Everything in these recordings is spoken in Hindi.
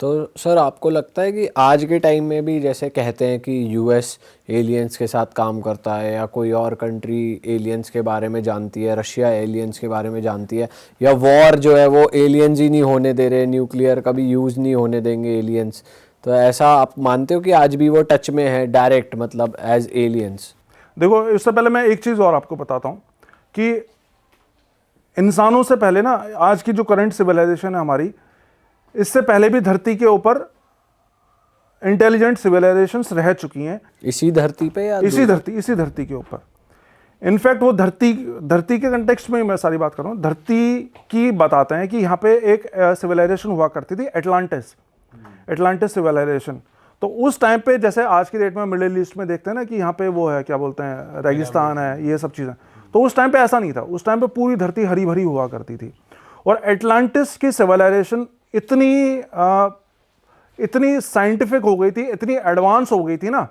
तो सर आपको लगता है कि आज के टाइम में भी जैसे कहते हैं कि यूएस एलियंस के साथ काम करता है या कोई और कंट्री एलियंस के बारे में जानती है, रशिया एलियंस के बारे में जानती है, या वॉर जो है वो एलियंस ही नहीं होने दे रहे, न्यूक्लियर का भी यूज़ नहीं होने देंगे एलियंस, तो ऐसा आप मानते हो कि आज भी वो टच में है डायरेक्ट, मतलब एज एलियंस? देखो, इससे पहले मैं एक चीज़ और आपको बताता हूँ कि इंसानों से पहले ना, आज की जो करंट सिविलाइजेशन है हमारी, इससे पहले भी धरती के ऊपर इंटेलिजेंट सिविलाइजेशंस रह चुकी हैं। इसी धरती पे या इसी धरती के ऊपर। इनफैक्ट वो धरती के कंटेक्स्ट में ही मैं सारी बात कर रहा हूँ। धरती की बताते हैं कि यहाँ पे एक सिविलाइजेशन हुआ करती थी, एटलांटिस सिविलाइजेशन। तो उस टाइम पे जैसे आज की डेट में मिडिल ईस्ट में देखते हैं ना कि यहाँ पे वो है, क्या बोलते हैं, रेगिस्तान है, ये सब चीज़ें। तो उस टाइम पे ऐसा नहीं था। उस टाइम पे पूरी धरती हरी भरी हुआ करती थी। और एटलांटिस की सिविलाइजेशन इतनी साइंटिफिक हो गई थी, इतनी एडवांस हो गई थी ना,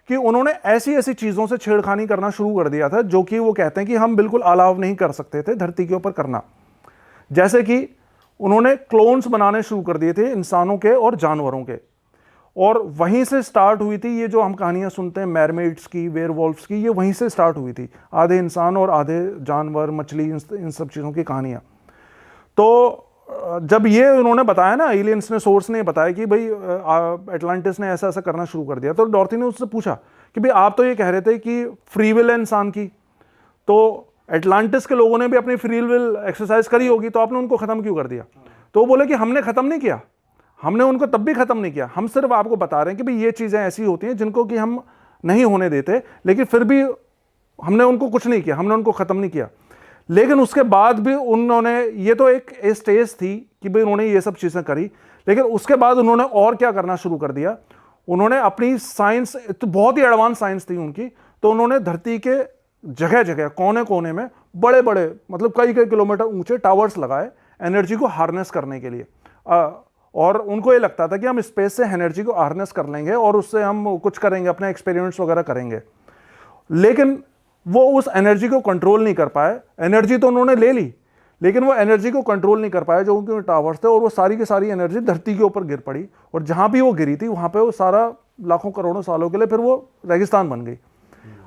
कि उन्होंने ऐसी ऐसी चीज़ों से छेड़खानी करना शुरू कर दिया था जो कि वो कहते हैं कि हम बिल्कुल अलाउ नहीं कर सकते थे धरती के ऊपर करना। जैसे कि उन्होंने क्लोन्स बनाने शुरू कर दिए थे इंसानों के और जानवरों के। और वहीं से स्टार्ट हुई थी ये जो हम कहानियां सुनते हैं मैरमेड्स की, वेयरवॉल्फ्स की, ये वहीं से स्टार्ट हुई थी। आधे इंसान और आधे जानवर, मछली, इन सब चीज़ों की कहानियां। तो जब ये उन्होंने बताया ना, एलियंस ने, सोर्स ने बताया कि भाई एटलांटिस ने ऐसा ऐसा करना शुरू कर दिया, तो डॉर्थी ने उससे पूछा कि भाई आप तो ये कह रहे थे कि फ्री विल है इंसान की, तो एटलांटिस के लोगों ने भी अपनी फ्री विल एक्सरसाइज करी होगी, तो आपने उनको ख़त्म क्यों कर दिया? तो वो बोले कि हमने ख़त्म नहीं किया, हमने उनको तब भी ख़त्म नहीं किया, हम सिर्फ आपको बता रहे हैं कि भाई ये चीज़ें ऐसी होती हैं जिनको कि हम नहीं होने देते, लेकिन फिर भी हमने उनको कुछ नहीं किया, हमने उनको ख़त्म नहीं किया। लेकिन उसके बाद भी उन्होंने, ये तो एक स्टेज थी कि भाई उन्होंने ये सब चीज़ें करी, लेकिन उसके बाद उन्होंने और क्या करना शुरू कर दिया। उन्होंने अपनी साइंस, तो बहुत ही एडवांस साइंस थी उनकी, तो उन्होंने धरती के जगह जगह, कोने कोने में बड़े बड़े, मतलब कई कई किलोमीटर ऊंचे टावर्स लगाए एनर्जी को हार्नेस करने के लिए। और उनको ये लगता था कि हम स्पेस से एनर्जी को हार्नेस कर लेंगे और उससे हम कुछ करेंगे, अपने एक्सपेरिमेंट्स वगैरह करेंगे। लेकिन वो उस एनर्जी को कंट्रोल नहीं कर पाए। एनर्जी तो उन्होंने ले ली, लेकिन वो एनर्जी को कंट्रोल नहीं कर पाए जो उनके टावर्स थे, और वो सारी की सारी एनर्जी धरती के ऊपर गिर पड़ी। और जहां भी वो गिरी थी वहां पे वो सारा लाखों करोड़ों सालों के लिए फिर वो रेगिस्तान बन गई।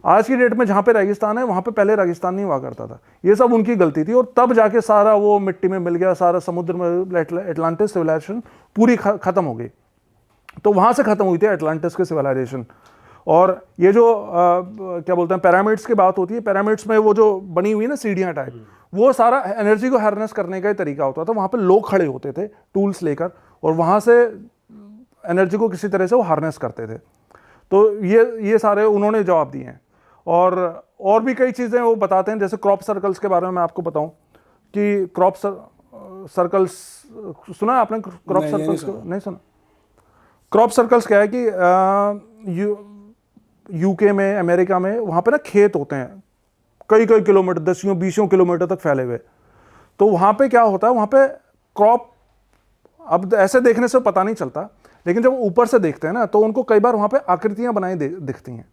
आज की डेट में जहां पे रेगिस्तान है वहां पे पहले रेगिस्तान नहीं हुआ करता था। ये सब उनकी गलती थी, और तब जाके सारा वो मिट्टी में मिल गया, सारा समुद्र में एटलांटिस सिविलाइजेशन पूरी खत्म हो गई। तो वहां से खत्म हुई थी एटलांटिस की सिविलाइजेशन। और ये जो क्या बोलते हैं, पिरामिड्स की बात होती है, पिरामिड्स में वो जो बनी हुई ना सीढ़ियाँ टाइप, वो सारा एनर्जी को हार्नेस करने का ही तरीका होता था। वहाँ पे लोग खड़े होते थे टूल्स लेकर, और वहाँ से एनर्जी को किसी तरह से वो हार्नेस करते थे। तो ये सारे उन्होंने जवाब दिए हैं। और भी कई चीज़ें वो बताते हैं, जैसे क्रॉप सर्कल्स के बारे में मैं आपको बताऊं कि क्रॉप सर्कल्स, सुना है आपने क्रॉप सर्कल्स को? नहीं सुना। क्रॉप सर्कल्स क्या है कि यूके में, अमेरिका में, वहाँ पे ना खेत होते हैं कई कई किलोमीटर, 10-20 किलोमीटर तक फैले हुए। तो वहाँ पे क्या होता है, वहाँ पे क्रॉप, अब ऐसे देखने से पता नहीं चलता, लेकिन जब ऊपर से देखते हैं ना तो उनको कई बार वहाँ पे आकृतियाँ बनाई दिखती हैं।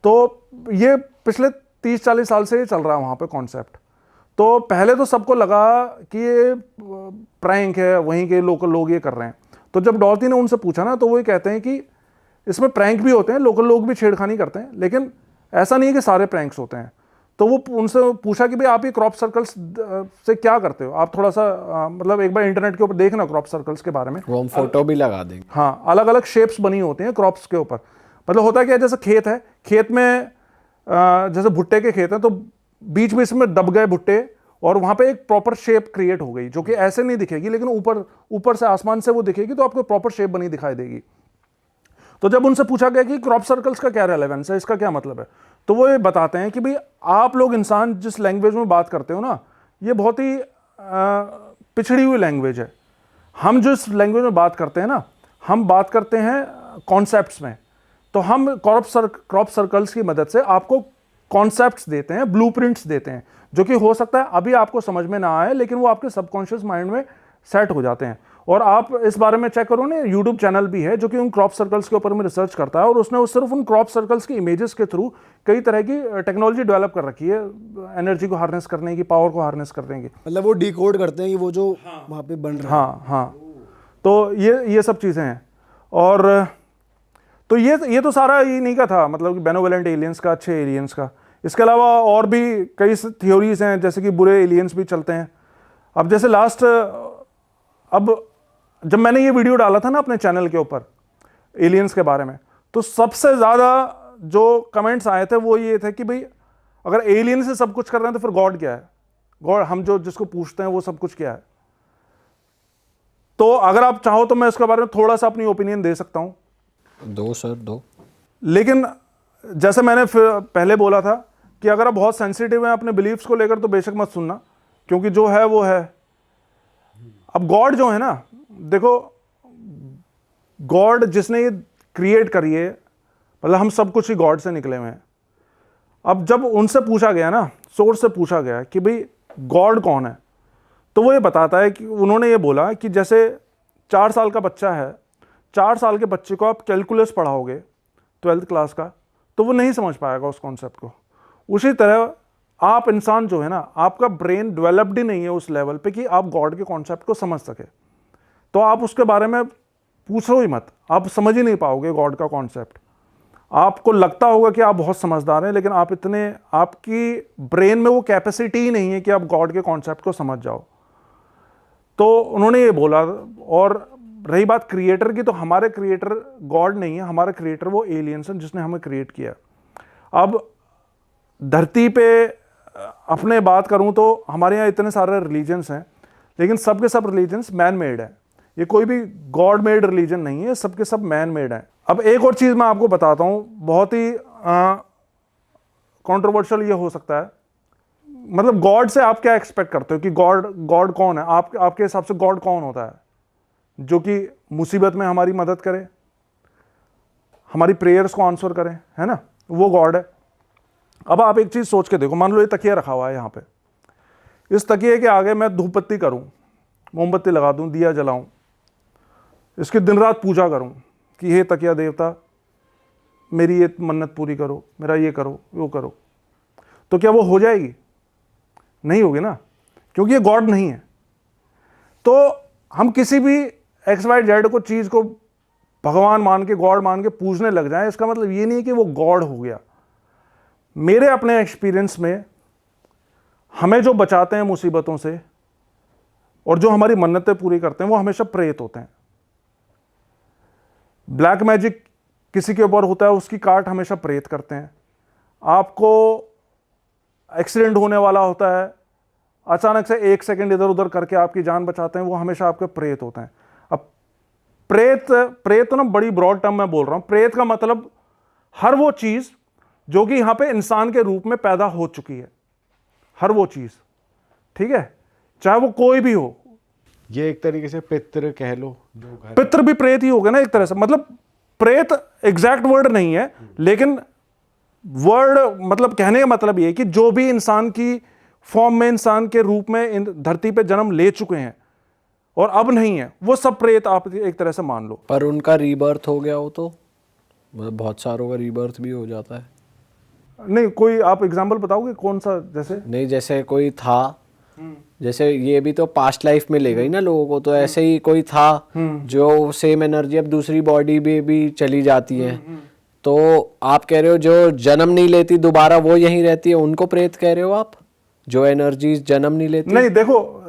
तो ये पिछले 30-40 साल से ये चल रहा है वहाँ पे कॉन्सेप्ट। तो पहले तो सबको लगा कि ये प्रैंक है, वहीं के लोकल लोग ये कर रहे हैं। तो जब डॉर्थी ने उनसे पूछा ना, तो वो ये कहते हैं कि इसमें प्रैंक भी होते हैं, लोकल लोग भी छेड़खानी करते हैं, लेकिन ऐसा नहीं है कि सारे प्रैंक्स होते हैं। तो वो उनसे पूछा कि भाई आप ये क्रॉप सर्कल्स से क्या करते हो, आप थोड़ा सा मतलब एक बार इंटरनेट के ऊपर देखना क्रॉप सर्कल्स के बारे में, वो हम फोटो भी लगा देंगे। हाँ, अलग अलग शेप्स बनी होती हैं क्रॉप्स के ऊपर। मतलब होता क्या है, जैसे खेत है, खेत में जैसे भुट्टे के खेत हैं, तो बीच में इसमें दब गए भुट्टे, और वहाँ पे एक प्रॉपर शेप क्रिएट हो गई, जो कि ऐसे नहीं दिखेगी, लेकिन ऊपर से आसमान से वो दिखेगी, तो आपको प्रॉपर शेप बनी दिखाई देगी। तो जब उनसे पूछा गया कि क्रॉप सर्कल्स का क्या रेलेवेंस है, इसका क्या मतलब है, तो वो ये बताते हैं कि भाई आप लोग इंसान जिस लैंग्वेज में बात करते हो ना, ये बहुत ही पिछड़ी हुई लैंग्वेज है। हम जिस लैंग्वेज में बात करते हैं ना, हम बात करते हैं कॉन्सेप्ट्स में। तो हम क्रॉप सर्कल्स की मदद से आपको कॉन्सेप्ट्स देते हैं, ब्लूप्रिंट्स देते हैं, जो कि हो सकता है अभी आपको समझ में ना आए, लेकिन वो आपके सबकॉन्शियस माइंड में सेट हो जाते हैं। और आप इस बारे में चेक करो ना, यूट्यूब चैनल भी है जो कि उन क्रॉप सर्कल्स के ऊपर में रिसर्च करता है, और उसने सिर्फ उन क्रॉप सर्कल्स की इमेजेस के थ्रू कई तरह की टेक्नोलॉजी डेवलप कर रखी है एनर्जी को हार्नेस करने की, पावर को हार्नेस करने की। मतलब वो डिकोड करते हैं कि वो जो वहाँ पे बन रहा है। हाँ हाँ। तो ये सब चीज़ें हैं। और तो ये तो सारा इन्हीं का था, मतलब कि बेनोवलेंट एलियंस का, अच्छे एलियंस का। इसके अलावा और भी कई थ्योरीज हैं, जैसे कि बुरे एलियंस भी चलते हैं। अब जैसे अब जब मैंने ये वीडियो डाला था ना अपने चैनल के ऊपर एलियंस के बारे में, तो सबसे ज़्यादा जो कमेंट्स आए थे वो ये थे कि भाई अगर एलियन से सब कुछ कर रहे हैं तो फिर गॉड क्या है? गॉड हम जिसको पूछते हैं वो सब कुछ क्या है? तो अगर आप चाहो तो मैं इसके बारे में थोड़ा सा अपनी ओपिनियन दे सकता हूं। दो सर, दो। लेकिन जैसे मैंने पहले बोला था कि अगर आप बहुत सेंसिटिव हैं अपने बिलीफ्स को लेकर तो बेशक मत सुनना, क्योंकि जो है वो है। अब गॉड जो है ना, देखो गॉड जिसने ये क्रिएट करी है, मतलब हम सब कुछ ही गॉड से निकले हुए हैं। अब जब उनसे पूछा गया ना, सोर्स से पूछा गया कि भाई गॉड कौन है, तो वो ये बताता है कि उन्होंने ये बोला कि जैसे 4 साल का बच्चा है, 4 साल के बच्चे को आप कैलकुलस पढ़ाओगे 12th क्लास का, तो वो नहीं समझ पाएगा उस कॉन्सेप्ट को। उसी तरह आप इंसान जो है ना, आपका ब्रेन डेवलप्ड ही नहीं है उस लेवल पे कि आप गॉड के कॉन्सेप्ट को समझ सके। तो आप उसके बारे में पूछो ही मत, आप समझ ही नहीं पाओगे गॉड का कॉन्सेप्ट। आपको लगता होगा कि आप बहुत समझदार हैं, लेकिन आपकी ब्रेन में वो कैपेसिटी ही नहीं है कि आप गॉड के कॉन्सेप्ट को समझ जाओ। तो उन्होंने ये बोला। और रही बात क्रिएटर की, तो हमारे क्रिएटर गॉड नहीं है, हमारा क्रिएटर वो एलियंस है जिसने हमें क्रिएट किया। अब धरती पे अपने बात करूं तो हमारे यहाँ इतने सारे रिलीजन्स हैं, लेकिन सब के सब रिलीजन्स मैन मेड है। ये कोई भी गॉड मेड रिलीजन नहीं है, सबके सब मैन मेड है। अब एक और चीज़ मैं आपको बताता हूँ, बहुत ही कंट्रोवर्शियल ये हो सकता है। मतलब गॉड से आप क्या एक्सपेक्ट करते हो कि गॉड कौन है? आपके हिसाब से गॉड कौन होता है? जो कि मुसीबत में हमारी मदद करे, हमारी प्रेयर्स को आंसर करे, है ना? वो गॉड है। अब आप एक चीज़ सोच के देखो, मान लो ये तकिया रखा हुआ है यहाँ पे, इस तकिए के आगे मैं धूप बत्ती करूँ, मोमबत्ती लगा दूँ, दिया जलाऊँ, इसकी दिन रात पूजा करूँ कि हे तकिया देवता मेरी ये मन्नत पूरी करो, मेरा ये करो, वो करो, तो क्या वो हो जाएगी? नहीं होगी ना, क्योंकि ये गॉड नहीं है। तो हम किसी भी XYZ को चीज़ को भगवान मान के, गॉड मान के पूजने लग जाएं, इसका मतलब ये नहीं है कि वो गॉड हो गया। मेरे अपने एक्सपीरियंस में हमें जो बचाते हैं मुसीबतों से और जो हमारी मन्नतें पूरी करते हैं, वो हमेशा प्रेत होते हैं। ब्लैक मैजिक किसी के ऊपर होता है, उसकी काट हमेशा प्रेत करते हैं। आपको एक्सीडेंट होने वाला होता है, अचानक से 1 सेकंड इधर उधर करके आपकी जान बचाते हैं, वो हमेशा आपके प्रेत होते हैं। अब प्रेत तो ना बड़ी ब्रॉड टर्म में बोल रहा हूं। प्रेत का मतलब हर वो चीज जो कि यहां पे इंसान के रूप में पैदा हो चुकी है, हर वो चीज, ठीक है, चाहे वो कोई भी हो। ये एक तरीके से पितृ कह लो, जो पितृ भी प्रेत ही हो गया ना एक तरह से। मतलब प्रेत एग्जैक्ट वर्ड नहीं है, लेकिन वर्ड मतलब कहने का मतलब ये है कि जो भी इंसान की फॉर्म में, इंसान के रूप में इन धरती पे जन्म ले चुके हैं और अब नहीं है, वो सब प्रेत आप एक तरह से मान लो। पर उनका रीबर्थ हो गया हो तो मतलब बहुत सारों का रीबर्थ भी हो जाता है। नहीं, कोई आप एग्जांपल बताओगे कौन सा? जैसे नहीं, जैसे कोई था, जैसे ये भी तो पास्ट लाइफ में ले गई ना लोगों को, तो ऐसे ही कोई था जो सेम एनर्जी अब दूसरी बॉडी में भी चली जाती है। तो आप कह रहे हो जो जन्म नहीं लेती दोबारा वो यहीं रहती है, उनको प्रेत कह रहे हो आप, जो एनर्जीज जन्म नहीं लेती? नहीं, देखो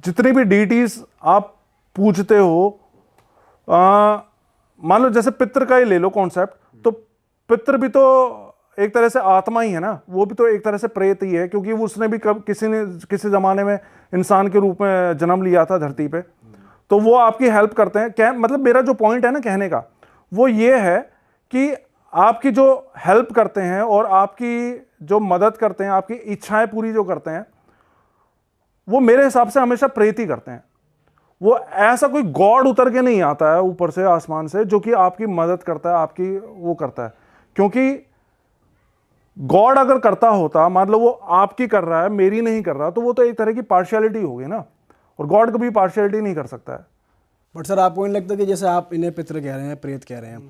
जितनी भी डीटीज आप पूजते हो, मान लो जैसे पितृ का ही ले लो कॉन्सेप्ट, तो पितृ भी तो एक तरह से आत्मा ही है ना, वो भी तो एक तरह से प्रेत ही है, क्योंकि उसने भी किसी जमाने में इंसान के रूप में जन्म लिया था धरती पे। तो वो आपकी हेल्प करते हैं। क्या मतलब मेरा जो पॉइंट है ना कहने का, वो ये है कि आपकी जो हेल्प करते हैं और आपकी जो मदद करते हैं, आपकी इच्छाएं पूरी जो करते हैं, वो मेरे हिसाब से हमेशा प्रेत ही करते हैं। वो ऐसा कोई गॉड उतर के नहीं आता है ऊपर से, आसमान से, जो कि आपकी मदद करता है, आपकी वो करता है। क्योंकि गॉड अगर करता होता, मान लो वो आपकी कर रहा है, मेरी नहीं कर रहा, तो वो तो एक तरह की पार्शियलिटी होगी ना, और गॉड कभी पार्शियलिटी नहीं कर सकता है। बट सर आपको नहीं लगता कि जैसे आप इन्हें पितृ कह रहे हैं, प्रेत कह रहे हैं,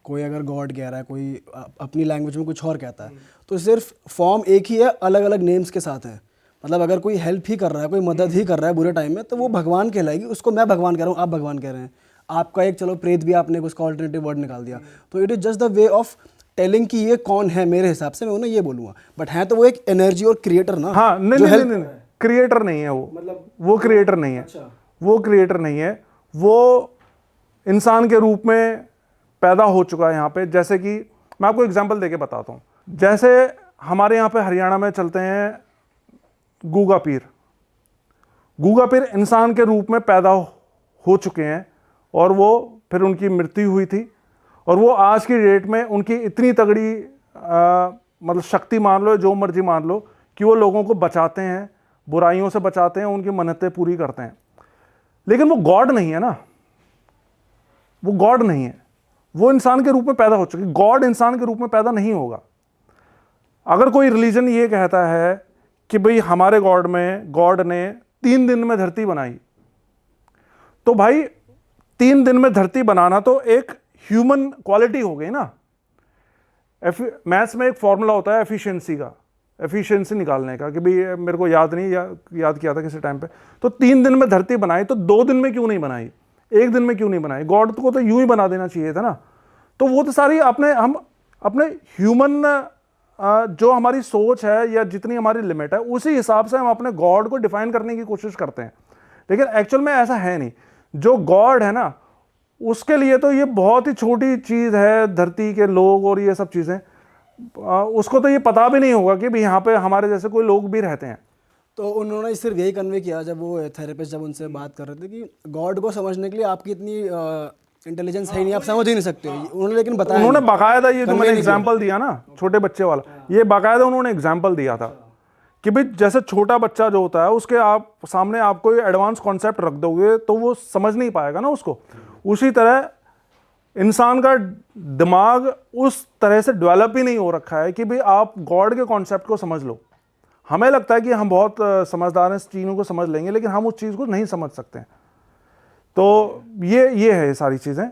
कोई अगर गॉड कह रहा है, कोई अपनी लैंग्वेज में कुछ और कहता है, तो सिर्फ फॉर्म एक ही है, अलग अलग नेम्स के साथ है। मतलब अगर कोई हेल्प ही कर रहा है, कोई मदद ही कर रहा है बुरे टाइम में, तो वो भगवान कहलाएगी। उसको मैं भगवान कह रहा हूँ, आप भगवान कह रहे हैं। आपका एक चलो प्रेत भी आपने उसका ऑल्टरनेटिव वर्ड निकाल दिया, तो it is just the way of telling कि ये कौन है। मेरे हिसाब से मैं उन्हें ये बोलूँगा, बट है तो वो एक एनर्जी और क्रिएटर ना। हाँ, नहीं नहीं नहीं, क्रिएटर नहीं है वो, मतलब वो क्रिएटर नहीं है। अच्छा। वो क्रिएटर नहीं है, वो इंसान के रूप में पैदा हो चुका है यहाँ पे। जैसे कि मैं आपको एग्जांपल देके बताता हूँ, जैसे हमारे यहाँ पे हरियाणा में चलते हैं गूगा पीर। गूगा पीर इंसान के रूप में पैदा हो चुके हैं, और वो फिर उनकी मृत्यु हुई थी, और वो आज की डेट में उनकी इतनी तगड़ी मतलब शक्ति मान लो, जो मर्जी मान लो, कि वो लोगों को बचाते हैं, बुराइयों से बचाते हैं, उनकी मन्नतें पूरी करते हैं। लेकिन वो गॉड नहीं है ना, वो गॉड नहीं है, वो इंसान के रूप में पैदा हो चुके। गॉड इंसान के रूप में पैदा नहीं होगा। अगर कोई रिलीजन ये कहता है कि भाई हमारे गॉड ने 3 दिन में धरती बनाई, तो भाई 3 दिन में धरती बनाना तो एक ह्यूमन क्वालिटी हो गई ना। मैथ्स में एक फॉर्मूला होता है एफिशिएंसी का, एफिशिएंसी निकालने का, कि भाई मेरे को याद नहीं, याद किया था किसी टाइम पे। तो 3 दिन में धरती बनाई, तो 2 दिन में क्यों नहीं बनाई, 1 दिन में क्यों नहीं बनाई? गॉड को तो यूं ही बना देना चाहिए था ना। तो वो तो सारी हम अपने ह्यूमन जो हमारी सोच है या जितनी हमारी लिमिट है, उसी हिसाब से हम अपने गॉड को डिफाइन करने की कोशिश करते हैं। लेकिन एक्चुअल में ऐसा है नहीं। जो गॉड है ना, उसके लिए तो ये बहुत ही छोटी चीज़ है, धरती के लोग और ये सब चीज़ें, उसको तो ये पता भी नहीं होगा कि भाई यहाँ पे हमारे जैसे कोई लोग भी रहते हैं। तो उन्होंने सिर्फ यही कन्वे किया जब वो थेरेपिस्ट जब उनसे बात कर रहे थे कि गॉड को समझने के लिए आपकी इतनी इंटेलिजेंस है ही नहीं, आप समझ ही नहीं सकते हो। उन्होंने लेकिन बताया, उन्होंने बाकायदा ये जो मैंने एग्जाम्पल दिया ना, छोटे बच्चे वाला, ये बाकायदा उन्होंने एग्जाम्पल दिया था कि भाई जैसे छोटा बच्चा जो होता है, उसके आप सामने आप कोई एडवांस कॉन्सेप्ट रख दोगे तो वो समझ नहीं पाएगा ना उसको। उसी तरह इंसान का दिमाग उस तरह से डेवलप ही नहीं हो रखा है कि भाई आप गॉड के कॉन्सेप्ट को समझ लो। हमें लगता है कि हम बहुत समझदार हैं, इस चीज़ों को समझ लेंगे, लेकिन हम उस चीज़ को नहीं समझ सकते। तो ये है सारी चीज़ें।